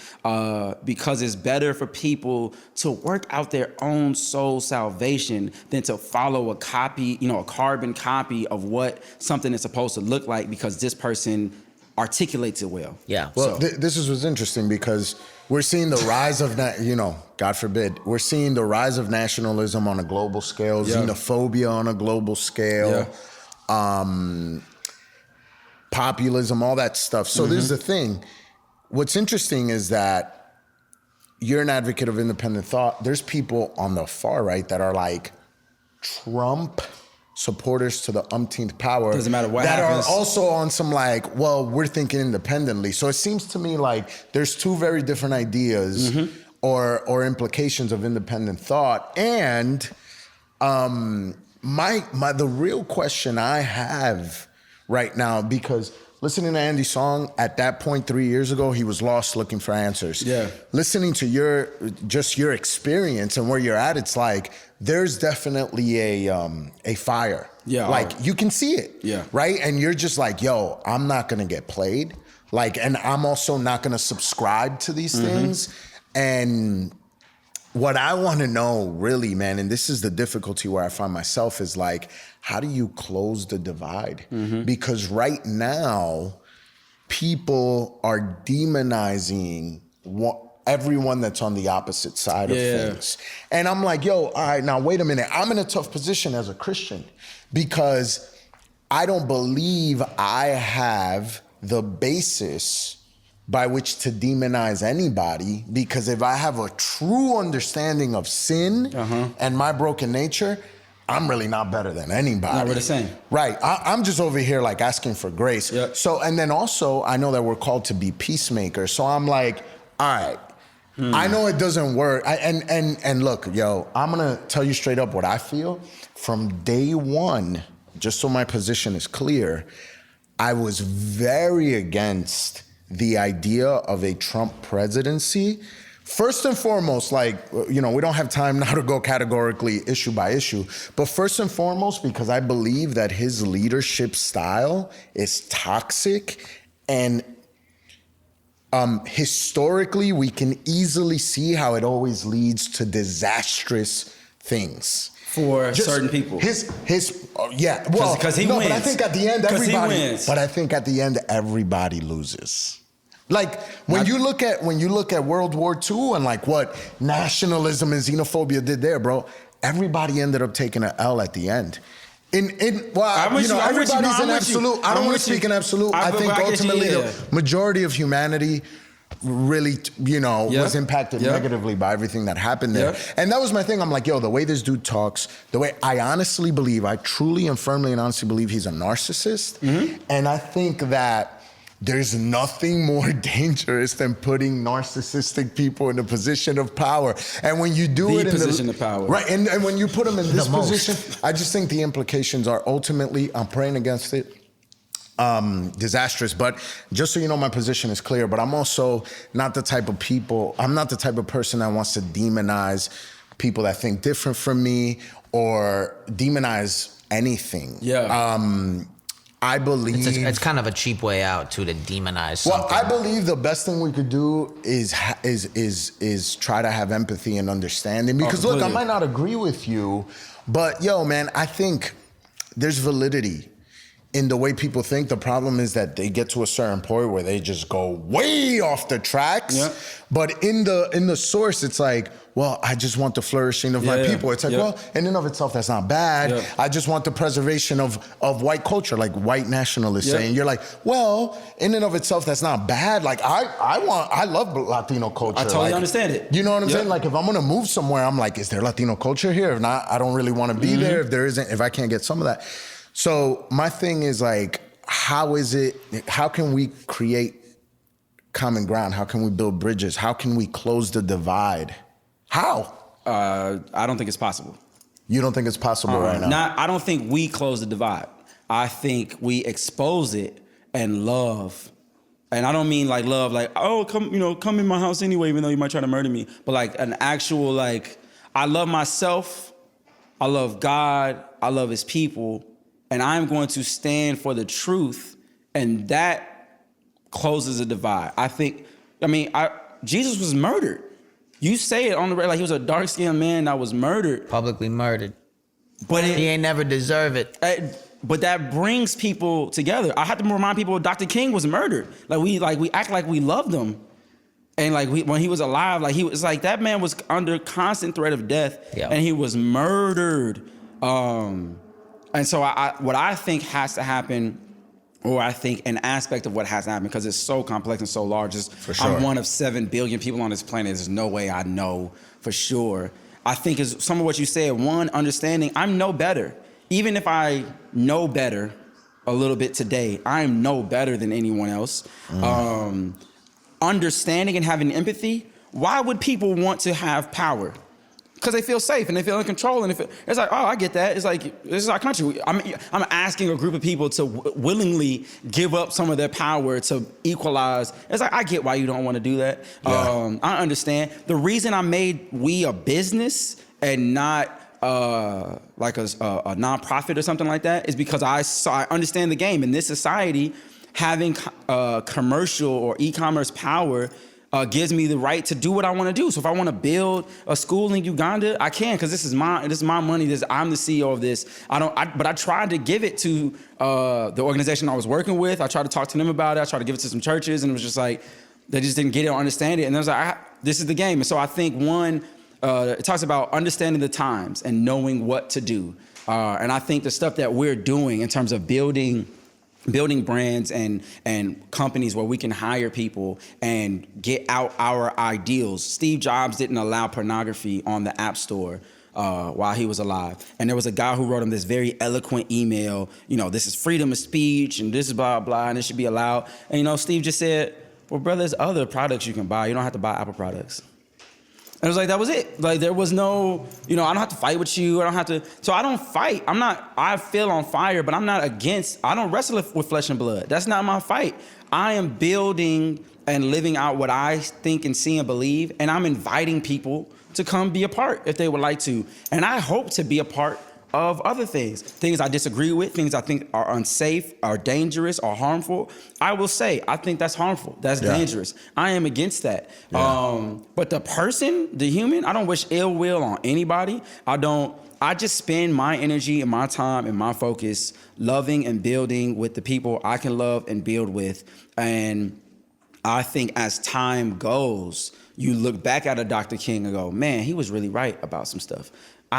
because it's better for people to work out their own soul salvation than to follow a copy, a carbon copy of what something is supposed to look like because this person articulates it well. Yeah. Well, this is what's interesting because we're seeing the rise of, God forbid, we're seeing the rise of nationalism on a global scale, xenophobia on a global scale, populism, all that stuff. So this is the thing. What's interesting is that you're an advocate of independent thought. There's people on the far right that are like Trump supporters to the umpteenth power. Doesn't matter what that happens. Are also on some like, well, we're thinking independently. So it seems to me like there's two very different ideas or implications of independent thought. And the real question I have right now, because listening to Andy's song at that point 3 years ago, he was lost looking for answers. Yeah. Listening to your experience and where you're at, it's like there's definitely a fire. Yeah. Like you can see it. Yeah. Right? And you're just like, yo, I'm not gonna get played. Like, and I'm also not gonna subscribe to these things. And what I wanna know really, man, and this is the difficulty where I find myself, is like, how do you close the divide? Because right now, people are demonizing everyone that's on the opposite side of things. And I'm like, yo, all right, now wait a minute. I'm in a tough position as a Christian because I don't believe I have the basis by which to demonize anybody, because if I have a true understanding of sin and my broken nature, I'm really not better than anybody. Not really the same. Right. I'm just over here like asking for grace. Yep. So, and then also I know that we're called to be peacemakers. So I'm like, all right, I know it doesn't work. And look, yo, I'm gonna tell you straight up what I feel. From day one, just so my position is clear, I was very against the idea of a Trump presidency. First and foremost, like, we don't have time now to go categorically issue by issue, but first and foremost, because I believe that his leadership style is toxic, and historically, we can easily see how it always leads to disastrous things. For certain people. Because he wins. But I think at the end, everybody loses. Like when you look at World War II and like what nationalism and xenophobia did there, bro, everybody ended up taking an L at the end. I'm with you, everybody's I'm in with absolute. you. I don't I'm want with to speak you. in absolute. I think get you, ultimately yeah. the majority of humanity really, was impacted negatively by everything that happened there. Yeah. And that was my thing. I'm like, yo, the way this dude talks, the way I honestly believe, I truly and firmly and honestly believe he's a narcissist. Mm-hmm. And I think that there's nothing more dangerous than putting narcissistic people in a position of power. And when you do The it in position of power. Right, and when you put them in this most. position, I just think the implications are ultimately, I'm praying against it, disastrous. But just so you know, my position is clear, but I'm also not the type of person that wants to demonize people that think different from me or demonize anything. Yeah. I believe It's kind of a cheap way out to demonize something. Well, I believe the best thing we could do is try to have empathy and understanding. Because look, I might not agree with you, but yo, man, I think there's validity in the way people think. The problem is that they get to a certain point where they just go way off the tracks. Yeah. But in the source, it's like, well, I just want the flourishing of my people. It's like, well, in and of itself, that's not bad. Yeah. I just want the preservation of white culture, like white nationalists saying. You're like, well, in and of itself, that's not bad. Like I love Latino culture. I totally understand it. You know what I'm saying? Like if I'm gonna move somewhere, I'm like, is there Latino culture here? If not, I don't really want to be there. If there isn't, if I can't get some of that. So my thing is like, how can we create common ground? How can we build bridges? How can we close the divide? How? I don't think it's possible. You don't think it's possible right now? I don't think we close the divide. I think we expose it and love. And I don't mean like love, like, oh, come in my house anyway, even though you might try to murder me. But like an actual, like, I love myself, I love God, I love his people, and I'm going to stand for the truth, and that closes a divide. Jesus was murdered. You say it on the radio like he was a dark-skinned man that was murdered. Publicly murdered. But He ain't never deserve it. But that brings people together. I have to remind people Dr. King was murdered. We act like we loved him. And when he was alive, like he was like that man was under constant threat of death, and he was murdered. And so what I think has to happen, or I think an aspect of what has to happen, because it's so complex and so large. For sure. I'm one of 7 billion people on this planet. There's no way I know for sure. I think is some of what you said. One, understanding I'm no better. Even if I know better a little bit today, I'm no better than anyone else. Understanding and having empathy. Why would people want to have power? Because they feel safe and they feel in control, and it's like, oh, I get that. It's like, this is our country. I'm asking a group of people to willingly give up some of their power to equalize. It's like, I get why you don't want to do that. Yeah. I understand. The reason I made we a business and not like a nonprofit or something like that is because I understand the game. In this society, having commercial or e-commerce power gives me the right to do what I want to do. So if I want to build a school in Uganda, I can, because this is my money. I'm the CEO of this. But I tried to give it to the organization I was working with. I tried to talk to them about it. I tried to give it to some churches, and it was just like they just didn't get it or understand it. And I was like, this is the game. And so I think it talks about understanding the times and knowing what to do. And I think the stuff that we're doing in terms of building brands and companies where we can hire people and get out our ideals. Steve Jobs didn't allow pornography on the App Store while he was alive. And there was a guy who wrote him this very eloquent email, this is freedom of speech and this is blah, blah, and it should be allowed. And, Steve just said, well, brother, there's other products you can buy. You don't have to buy Apple products. And it was like, that was it. Like, there was no, I don't have to fight with you. So I don't fight. I feel on fire, but I don't wrestle with flesh and blood. That's not my fight. I am building and living out what I think and see and believe, and I'm inviting people to come be a part if they would like to. And I hope to be a part of other things I disagree with, things I think are unsafe, are dangerous, or harmful. I will say, I think that's harmful, that's dangerous. I am against that. Yeah. But the person, the human, I don't wish ill will on anybody. I just spend my energy and my time and my focus loving and building with the people I can love and build with. And I think as time goes, you look back at a Dr. King and go, man, he was really right about some stuff.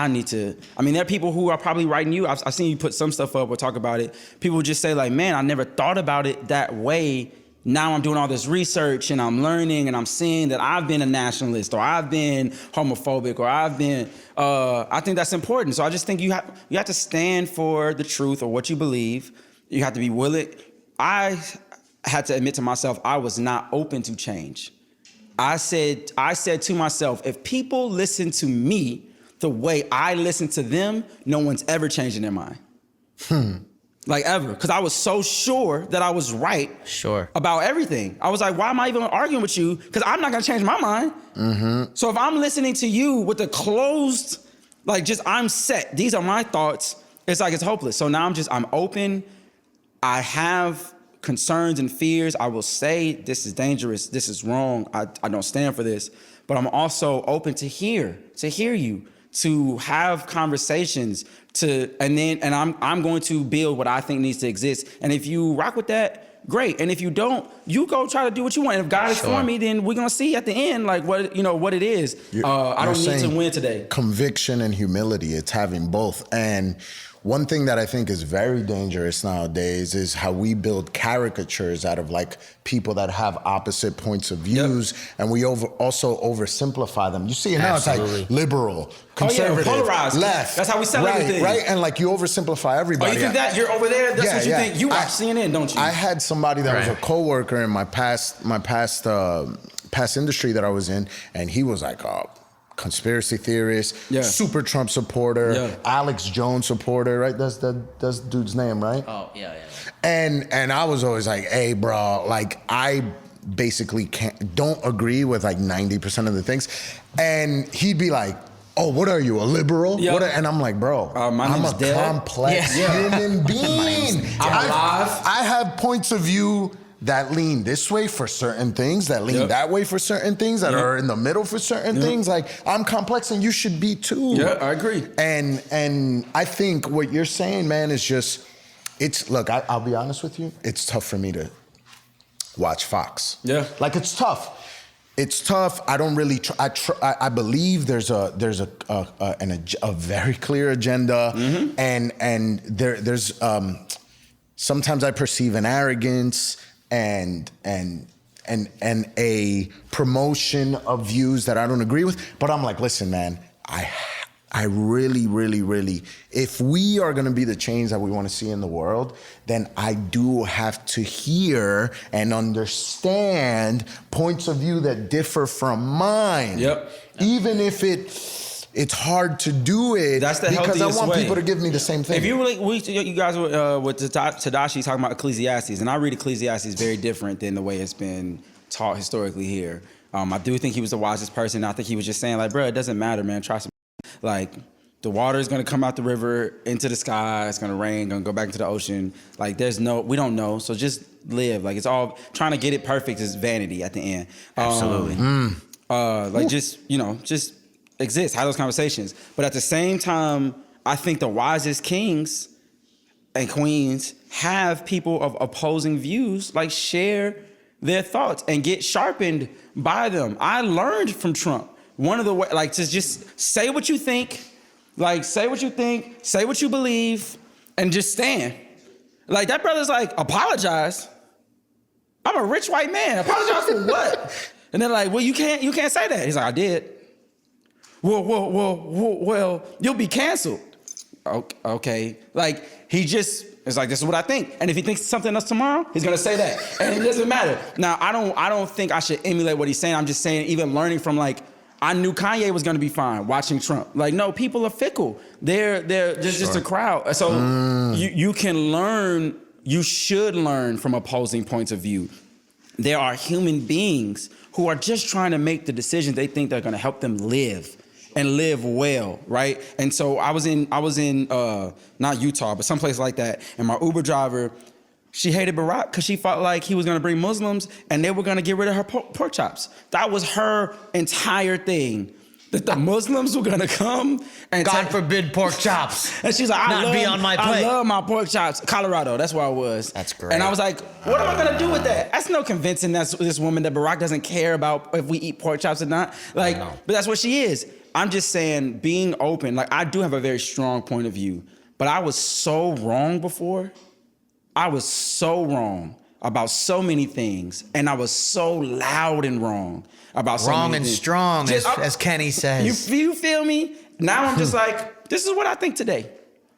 I need to. I mean, there are people who are probably writing you. I've seen you put some stuff up or talk about it. People just say like, man, I never thought about it that way. Now I'm doing all this research and I'm learning and I'm seeing that I've been a nationalist or I've been homophobic or I've been. I think that's important. So I just think you have to stand for the truth or what you believe. You have to be willing. I had to admit to myself I was not open to change. I said to myself, if people listen to me the way I listen to them, no one's ever changing their mind. Like ever. Because I was so sure that I was right about everything. I was like, why am I even arguing with you? Because I'm not going to change my mind. Mm-hmm. So if I'm listening to you with a closed, like just I'm set, these are my thoughts, it's like it's hopeless. So now I'm open. I have concerns and fears. I will say this is dangerous, this is wrong, I don't stand for this, but I'm also open to hear you, to have conversations, and I'm going to build what I think needs to exist. And if you rock with that, great. And if you don't, you go try to do what you want. And if God is for me, then we're gonna see at the end like what it is. I don't need to win today. Conviction and humility, it's having both. And one thing that I think is very dangerous nowadays is how we build caricatures out of like people that have opposite points of views, and we also oversimplify them. You see it now, it's like liberal, conservative, polarized, left. That's how we sell everything. Right, and like you oversimplify everybody. Oh, you think that? You're over there? That's what you think? You watch CNN, don't you? I had somebody that was a coworker in my past industry that I was in, and he was like, conspiracy theorist, super Trump supporter, Alex Jones supporter, right? That's the dude's name, right? Oh, yeah. And I was always like, hey, bro, like I basically don't agree with like 90% of the things. And he'd be like, oh, what are you, a liberal? Yep. And I'm like, bro, I'm a complex human being. I have points of view that lean this way for certain things, that lean that way for certain things, that are in the middle for certain things. Like, I'm complex and you should be too. Yeah, I agree. And I think what you're saying, man, is just, look, I'll be honest with you, it's tough for me to watch Fox. Yeah. Like, it's tough. It's tough. I don't really. I believe there's a very clear agenda, and there's sometimes I perceive an arrogance and a promotion of views that I don't agree with. But I'm like, listen, man, I really, really, really, if we are going to be the change that we want to see in the world, then I do have to hear and understand points of view that differ from mine. Yep. Even if it's hard to do it. That's the healthiest way. Because I want people to give me the same thing. If you you guys were with Tadashi talking about Ecclesiastes, and I read Ecclesiastes very different than the way it's been taught historically here. I do think he was the wisest person. I think he was just saying like, bro, it doesn't matter, man. Try some. Like, the water is gonna come out the river into the sky. It's gonna rain. Gonna go back into the ocean. Like, we don't know. So just live. Like, it's all trying to get it perfect is vanity at the end. Absolutely. Just exist, have those conversations. But at the same time, I think the wisest kings and queens have people of opposing views, like share their thoughts and get sharpened by them. I learned from Trump. One of the ways, like, to just say what you think, say what you believe, and just stand. Like, that brother's like, apologize. I'm a rich white man. Apologize for what? And they're like, well, you can't say that. He's like, I did. Well, you'll be canceled. Okay. Like, it's like, this is what I think. And if he thinks something else tomorrow, he's gonna say that. And it doesn't matter. Now, I don't think I should emulate what he's saying. I'm just saying, even learning from, like, I knew Kanye was gonna be fine watching Trump. Like, no, people are fickle. They're just a crowd. So you can learn, you should learn from opposing points of view. There are human beings who are just trying to make the decisions they think they're gonna help them live and live well, right? And so I was in not Utah, but someplace like that, and my Uber driver, she hated Barack because she felt like he was gonna bring Muslims and they were gonna get rid of her pork chops. That was her entire thing. That the Muslims were gonna come and God forbid pork chops. And she's like, I love my pork chops. Colorado, that's where I was. That's great. And I was like, what am I gonna do with that? That's no convincing this woman that Barack doesn't care about if we eat pork chops or not. Like, but that's what she is. I'm just saying, being open, like I do have a very strong point of view, but I was so wrong before. I was so wrong about so many things, and I was so loud and wrong about so Wrong many and things. strong, Just- as Kenny says. You feel me? Now I'm just like, this is what I think today.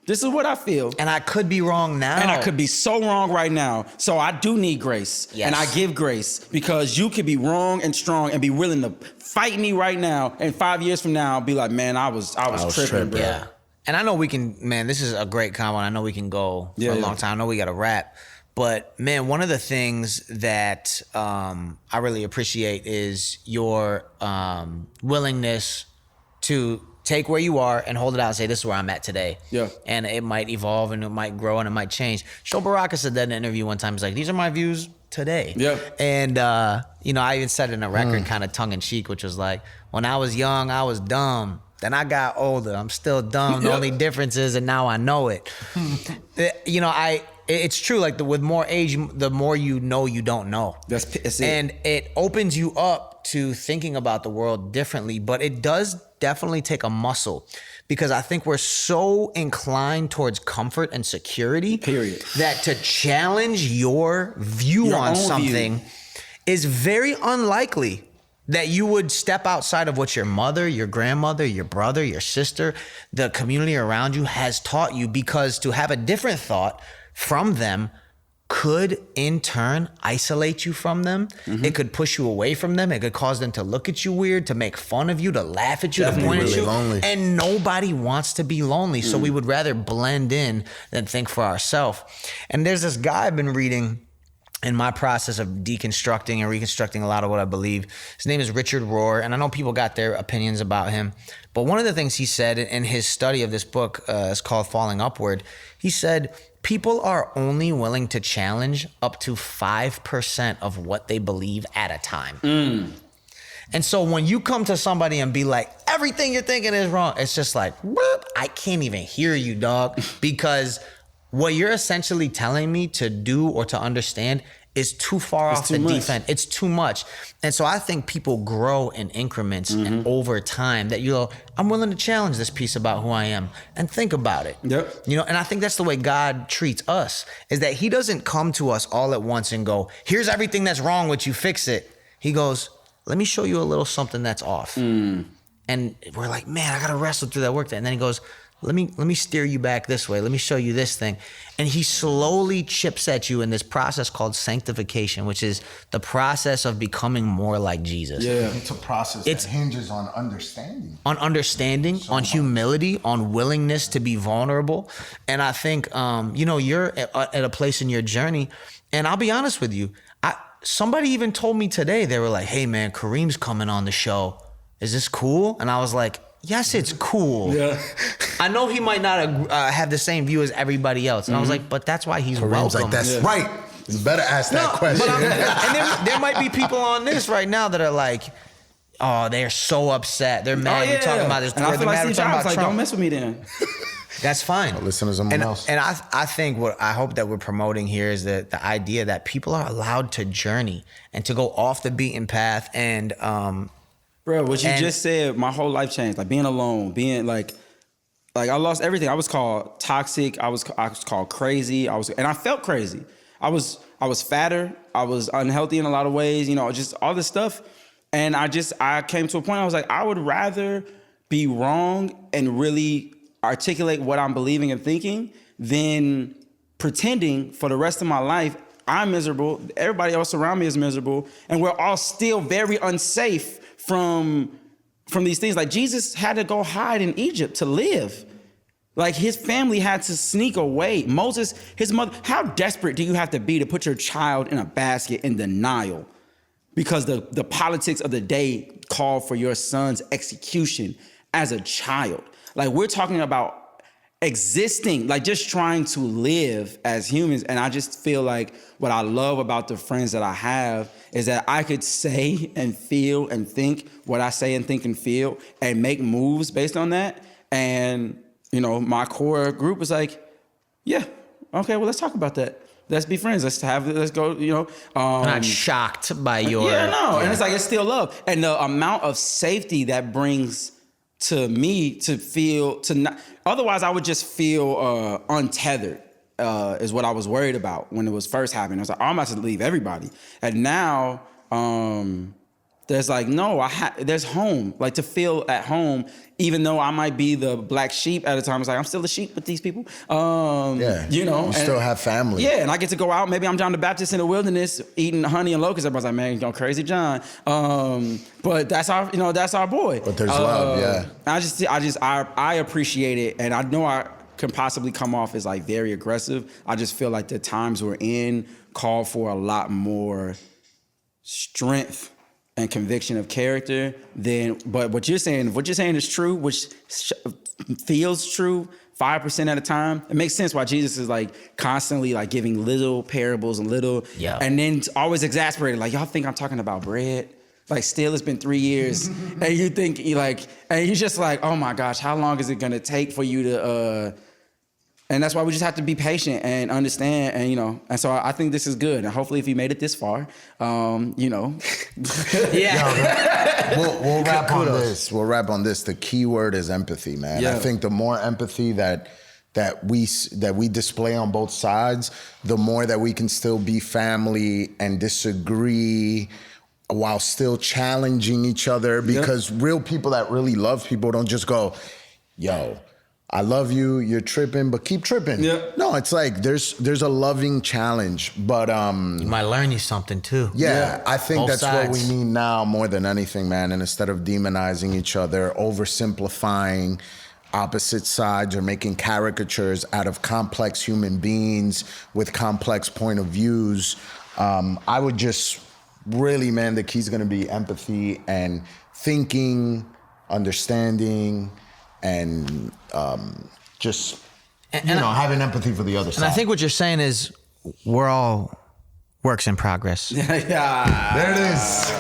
This is what I feel. And I could be wrong now. And I could be so wrong right now. So I do need grace. Yes. And I give grace because you could be wrong and strong and be willing to fight me right now. And 5 years from now, be like, man, I was tripping, bro. Yeah. And I know we can, man, this is a great comment. I know we can go for a long time. I know we got to wrap. But, man, one of the things that I really appreciate is your willingness to take where you are and hold it out and say, this is where I'm at today. Yeah. And it might evolve and it might grow and it might change. Joe Baraka said that in an interview one time. He's like, these are my views today. Yeah. And, you know, I even said it in a record kind of tongue in cheek, which was like, when I was young, I was dumb. Then I got older. I'm still dumb. The only difference is, and now I know it. You know, it's true. Like with more age, the more you know you don't know. That's it. And it opens you up to thinking about the world differently. But it does definitely take a muscle, because I think we're so inclined towards comfort and security. Period. That to challenge your view on own something is very unlikely. That you would step outside of what your mother, your grandmother, your brother, your sister, the community around you has taught you, because to have a different thought from them could in turn isolate you from them. Mm-hmm. It could push you away from them. It could cause them to look at you weird, to make fun of you, to laugh at you, to point at you. Lonely. And nobody wants to be lonely. So we would rather blend in than think for ourselves. And there's this guy I've been reading in my process of deconstructing and reconstructing a lot of what I believe. His name is Richard Rohr, and I know people got their opinions about him. But one of the things he said in his study of this book is called Falling Upward. He said, people are only willing to challenge up to 5% of what they believe at a time. And so when you come to somebody and be like, everything you're thinking is wrong, it's just like, whoop, I can't even hear you, dog, because what you're essentially telling me to do or to understand is too far off the deep end. It's too much. And so I think people grow in increments and over time that you go, I'm willing to challenge this piece about who I am and think about it. Yep. You know, and I think that's the way God treats us, is that he doesn't come to us all at once and go, here's everything that's wrong with you, fix it. He goes, let me show you a little something that's off. And we're like, man, I got to wrestle through that work. And then he goes, let me steer you back this way. Let me show you this thing. And he slowly chips at you in this process called sanctification, which is the process of becoming more like Jesus. Yeah, it's a process that hinges on understanding. On understanding, on humility, on willingness to be vulnerable. And I think, you know, you're at a place in your journey. And I'll be honest with you. Somebody even told me today, they were like, hey, man, Kareem's coming on the show. Is this cool? And I was like, yes, it's cool. Yeah. I know he might not have the same view as everybody else. And I was like, but that's why he's welcome. Like, that's right. You better ask that question. But and there might be people on this right now that are like, oh, they're so upset. They're mad. We're talking about this. And I feel like Steve Jobs, like, don't mess with me then. That's fine. I'll listen to someone else. And I think what I hope that we're promoting here is the idea that people are allowed to journey and to go off the beaten path. And bro, what you just said, my whole life changed. Like being alone, being like I lost everything. I was called toxic. I was called crazy. And I felt crazy. I was fatter. I was unhealthy in a lot of ways. You know, just all this stuff. And I came to a point. I was like, I would rather be wrong and really articulate what I'm believing and thinking than pretending for the rest of my life I'm miserable. Everybody else around me is miserable, and we're all still very unsafe from these things. Like Jesus had to go hide in Egypt to live. Like his family had to sneak away. Moses, his mother, how desperate do you have to be to put your child in a basket in the Nile? Because the politics of the day call for your son's execution as a child. Like we're talking about existing, like just trying to live as humans. And I just feel like what I love about the friends that I have is that I could say and feel and think what I say and think and feel and make moves based on that. And, you know, my core group is like, yeah, okay, well, let's talk about that. Let's be friends. Let's go, you know. I'm not shocked by your... Yeah, no. Yeah. And it's like, it's still love. And the amount of safety that brings to me to feel to not. Otherwise, I would just feel untethered. Is what I was worried about when it was first happening. I was like, oh, I'm about to leave everybody, and now there's like there's home, like to feel at home, even though I might be the black sheep at a time. It's like I'm still the sheep with these people. You still have family. Yeah, and I get to go out. Maybe I'm John the Baptist in the wilderness eating honey and locusts. Everybody's like, man, you're going crazy, John. But that's our boy. But there's love, yeah. I appreciate it, and I know I can possibly come off as like very aggressive. I just feel like the times we're in call for a lot more strength and conviction of character but what you're saying is true, which feels true 5% at a time. It makes sense why Jesus is like constantly like giving little parables and and then always exasperated. Like, y'all think I'm talking about bread? Like, still it's been 3 years and you think and you're just like, oh my gosh, how long is it gonna take for you to and that's why we just have to be patient and understand, and and so I think this is good. And hopefully, if you made it this far, Yeah. We'll wrap on this. We'll wrap on this. The key word is empathy, man. Yeah. I think the more empathy that we display on both sides, the more that we can still be family and disagree while still challenging each other. Because real people that really love people don't just go, yo, I love you, you're tripping, but keep tripping. Yeah. No, it's like there's a loving challenge, but It might learn you something too. yeah, I think Both that's sides. what we need now more than anything, man. And instead of demonizing each other, oversimplifying opposite sides, or making caricatures out of complex human beings with complex point of views, I would just really, man, the key's gonna be empathy and thinking, understanding, and having empathy for the other side. And I think what you're saying is we're all works in progress. yeah. There it is.